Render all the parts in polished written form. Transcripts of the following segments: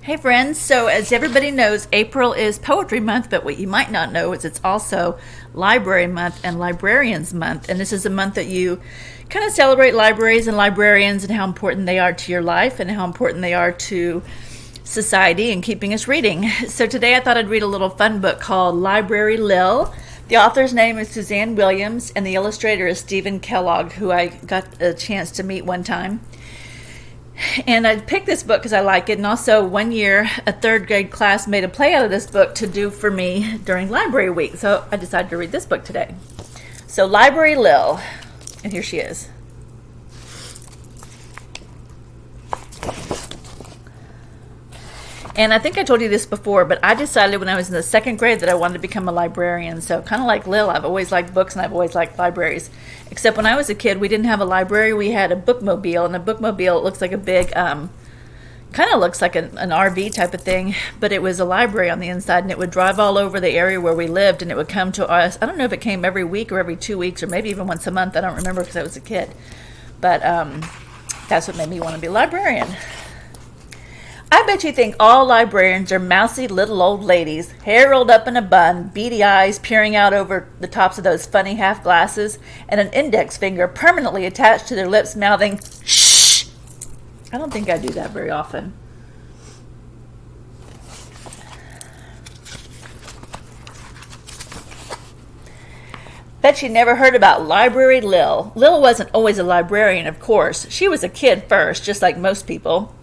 Hey friends, so as everybody knows, April is Poetry Month, but what you might not know is it's also Library Month and Librarians Month. And this is a month that you kind of celebrate libraries and librarians and how important they are to your life and how important they are to society and keeping us reading. So today I thought I'd read a little fun book called Library Lil. The author's name is Suzanne Williams and the illustrator is Steven Kellogg, who I got a chance to meet one time. And I picked this book because I like it, and also one year a third grade class made a play out of this book to do for me during library week, so I decided to read this book today. So Library Lil, and here she is. And I think I told you this before, but I decided when I was in the second grade that I wanted to become a librarian. So kind of like Lil, I've always liked books and I've always liked libraries. Except when I was a kid, we didn't have a library. We had a bookmobile, and a bookmobile, it looks like a big, kind of looks like an RV type of thing, but it was a library on the inside, and it would drive all over the area where we lived, and it would come to us. I don't know if it came every week or every 2 weeks or maybe even once a month. I don't remember because I was a kid. But that's what made me want to be a librarian. I bet you think all librarians are mousy little old ladies, hair rolled up in a bun, beady eyes peering out over the tops of those funny half glasses, and an index finger permanently attached to their lips mouthing, shh! I don't think I do that very often. Bet you never heard about Library Lil. Lil wasn't always a librarian, of course. She was a kid first, just like most people.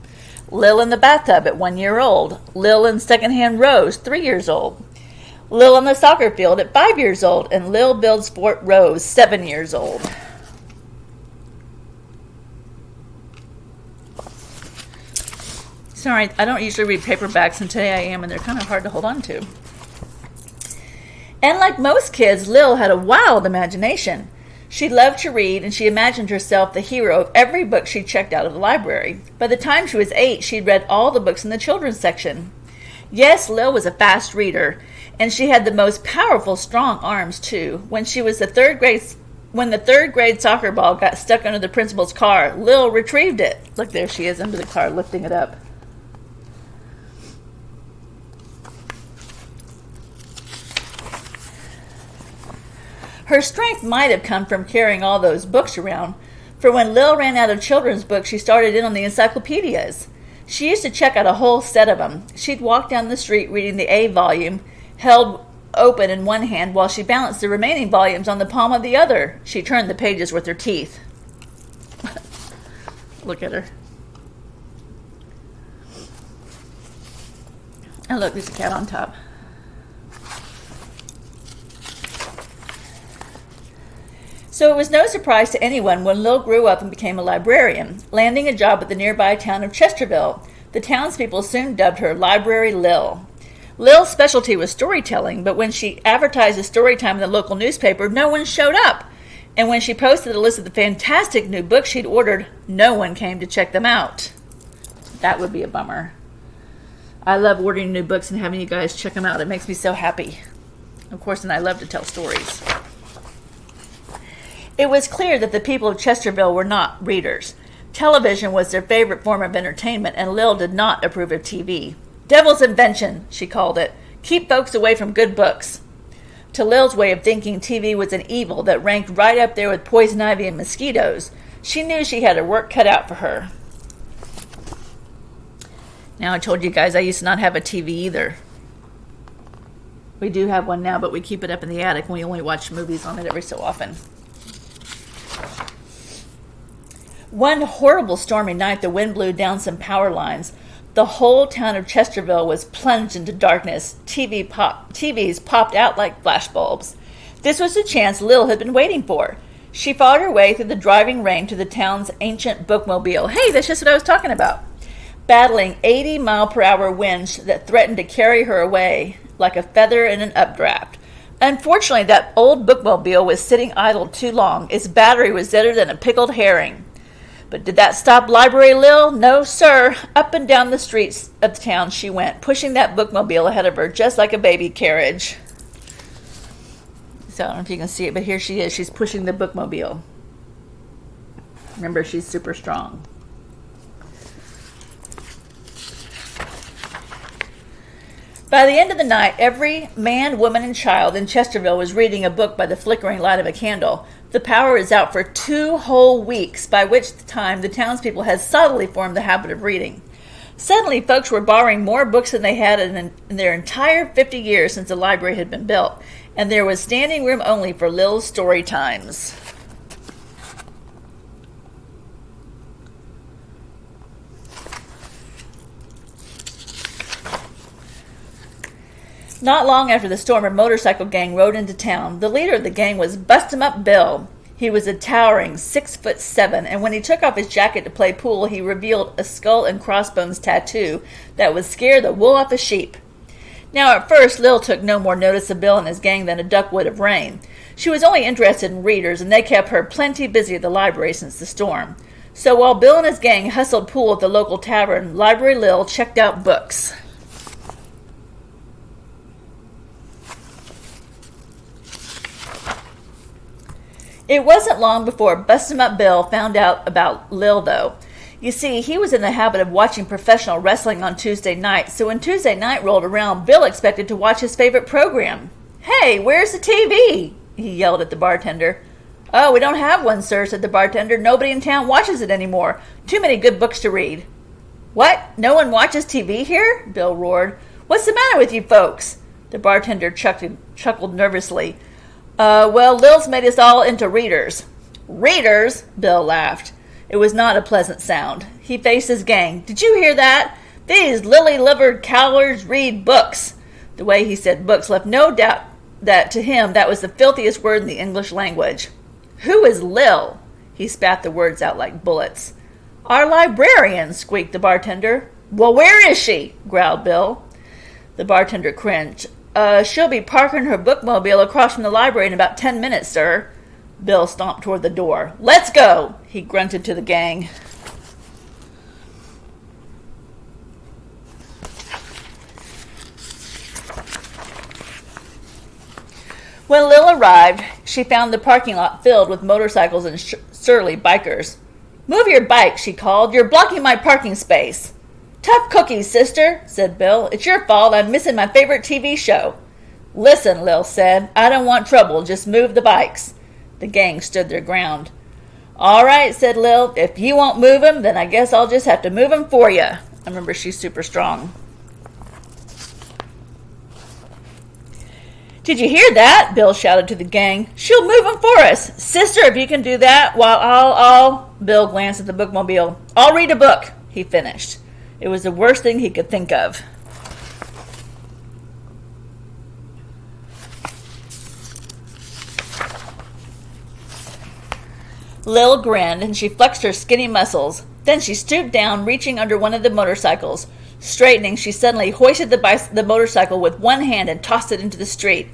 Lil in the bathtub at 1 year old. Lil in secondhand Rose, 3 years old. Lil on the soccer field at 5 years old. And Lil builds Fort Rose, 7 years old. Sorry, I don't usually read paperbacks, and today I am, and they're kind of hard to hold on to. And like most kids, Lil had a wild imagination. She loved to read, and she imagined herself the hero of every book she checked out of the library. By the time she was 8, she'd read all the books in the children's section. Yes, Lil was a fast reader, and she had the most powerful, strong arms, too. When the third grade soccer ball got stuck under the principal's car, Lil retrieved it. Look, there she is under the car, lifting it up. Her strength might have come from carrying all those books around, for when Lil ran out of children's books, she started in on the encyclopedias. She used to check out a whole set of them. She'd walk down the street reading the A volume, held open in one hand, while she balanced the remaining volumes on the palm of the other. She turned the pages with her teeth. Look at her. And look, there's a cat on top. So it was no surprise to anyone when Lil grew up and became a librarian, landing a job at the nearby town of Chesterville. The townspeople soon dubbed her Library Lil. Lil's specialty was storytelling, but when she advertised a story time in the local newspaper, no one showed up. And when she posted a list of the fantastic new books she'd ordered, no one came to check them out. That would be a bummer. I love ordering new books and having you guys check them out. It makes me so happy. Of course, and I love to tell stories. It was clear that the people of Chesterville were not readers. Television was their favorite form of entertainment, and Lil did not approve of TV. Devil's invention, she called it. Keep folks away from good books. To Lil's way of thinking, TV was an evil that ranked right up there with poison ivy and mosquitoes. She knew she had her work cut out for her. Now, I told you guys I used to not have a TV either. We do have one now, but we keep it up in the attic, and we only watch movies on it every so often. One horrible stormy night, the wind blew down some power lines. The whole town of Chesterville was plunged into darkness. TVs popped out like flashbulbs. This was the chance Lil had been waiting for. She fought her way through the driving rain to the town's ancient bookmobile. Hey, that's just what I was talking about. Battling 80-mile-per-hour winds that threatened to carry her away like a feather in an updraft. Unfortunately, that old bookmobile was sitting idle too long. Its battery was deader than a pickled herring. But did that stop Library Lil? No, sir. Up and down the streets of the town she went, pushing that bookmobile ahead of her just like a baby carriage. So I don't know if you can see it, but here she is. She's pushing the bookmobile. Remember, she's super strong. By the end of the night, every man, woman, and child in Chesterville was reading a book by the flickering light of a candle. The power is out for 2 whole weeks, by which time the townspeople had subtly formed the habit of reading. Suddenly, folks were borrowing more books than they had in their entire 50 years since the library had been built, and there was standing room only for Lil's story times. Not long after the storm, a motorcycle gang rode into town. The leader of the gang was Bust-em-up Bill. He was a towering 6'7", and when he took off his jacket to play pool, he revealed a skull and crossbones tattoo that would scare the wool off a sheep. Now, at first, Lil took no more notice of Bill and his gang than a duck would of rain. She was only interested in readers, and they kept her plenty busy at the library since the storm. So while Bill and his gang hustled pool at the local tavern, Library Lil checked out books. It wasn't long before Bust-em-up Bill found out about Lil, though. You see, he was in the habit of watching professional wrestling on Tuesday night, so when Tuesday night rolled around, Bill expected to watch his favorite program. "Hey, where's the TV?" he yelled at the bartender. "Oh, we don't have one, sir," said the bartender. "Nobody in town watches it anymore. Too many good books to read." "What? No one watches TV here?" Bill roared. "What's the matter with you folks?" The bartender chuckled nervously. Well, Lil's made us all into readers." "Readers?" Bill laughed. It was not a pleasant sound. He faced his gang. "Did you hear that? These lily-livered cowards read books." The way he said books left no doubt that to him that was the filthiest word in the English language. "Who is Lil?" He spat the words out like bullets. "Our librarian," squeaked the bartender. "Well, where is she?" growled Bill. The bartender cringed. She'll be parking her bookmobile across from the library in about 10 minutes, sir." Bill stomped toward the door. "Let's go," he grunted to the gang. When Lil arrived, she found the parking lot filled with motorcycles and surly bikers. "Move your bike," she called. "You're blocking my parking space." "Tough cookies, sister," said Bill. "It's your fault. I'm missing my favorite TV show." "Listen," Lil said. "I don't want trouble. Just move the bikes." The gang stood their ground. "All right," said Lil. "If you won't move them, then I guess I'll just have to move them for you." I remember she's super strong. "Did you hear that?" Bill shouted to the gang. "She'll move them for us. Sister, if you can do that, while I'll... Bill glanced at the bookmobile. "I'll read a book," he finished. It was the worst thing he could think of. Lil grinned, and she flexed her skinny muscles. Then she stooped down, reaching under one of the motorcycles. Straightening, she suddenly hoisted the motorcycle with one hand and tossed it into the street.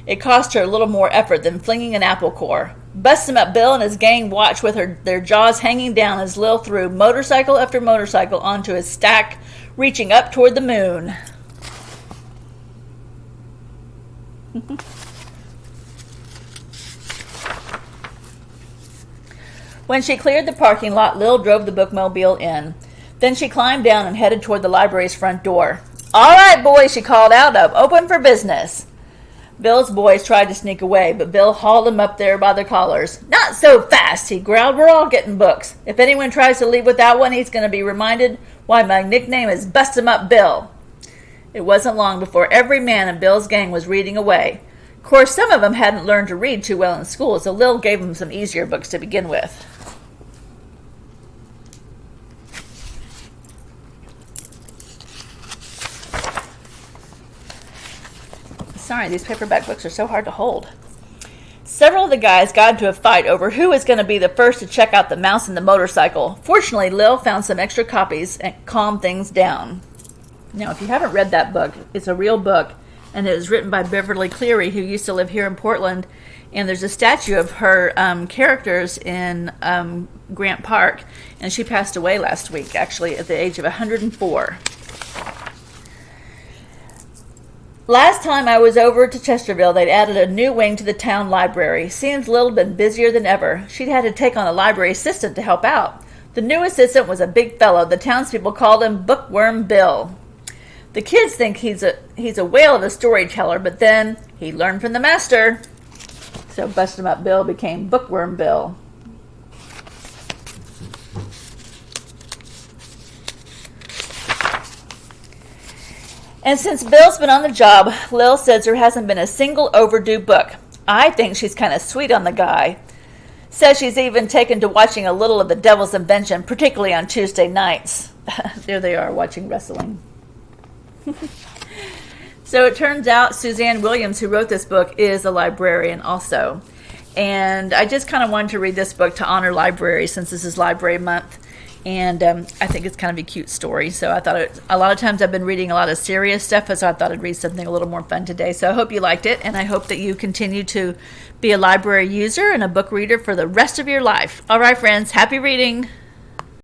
It cost her a little more effort than flinging an apple core. Bust-em-up Bill and his gang watched with their jaws hanging down as Lil threw motorcycle after motorcycle onto his stack, reaching up toward the moon. When she cleared the parking lot, Lil drove the bookmobile in. Then she climbed down and headed toward the library's front door. "All right, boys," she called out, "I'm open for business." Bill's boys tried to sneak away, but Bill hauled them up there by their collars. "Not so fast," he growled. "We're all getting books. If anyone tries to leave without one, he's going to be reminded why my nickname is Bust-em-up Bill." It wasn't long before every man in Bill's gang was reading away. Of course, some of them hadn't learned to read too well in school, so Lil gave them some easier books to begin with. Sorry, these paperback books are so hard to hold. Several of the guys got into a fight over who was going to be the first to check out The Mouse and the Motorcycle. Fortunately, Lil found some extra copies and calmed things down. Now, if you haven't read that book, it's a real book, and it was written by Beverly Cleary, who used to live here in Portland, and there's a statue of her characters in Grant Park, and she passed away last week, actually, at the age of 104. Last time I was over to Chesterville, they'd added a new wing to the town library. Seems Lil had been busier than ever. She'd had to take on a library assistant to help out. The new assistant was a big fellow. The townspeople called him Bookworm Bill. The kids think he's a whale of a storyteller, but then he learned from the master. So Bust 'em Up Bill became Bookworm Bill. And since Bill's been on the job, Lil says there hasn't been a single overdue book. I think she's kind of sweet on the guy. Says she's even taken to watching a little of The Devil's Invention, particularly on Tuesday nights. There they are, watching wrestling. So it turns out Suzanne Williams, who wrote this book, is a librarian also. And I just kind of wanted to read this book to honor libraries since this is Library Month. And I think it's kind of a cute story. So I thought a lot of times I've been reading a lot of serious stuff, so I thought I'd read something a little more fun today. So I hope you liked it, and I hope that you continue to be a library user and a book reader for the rest of your life. All right, friends, happy reading.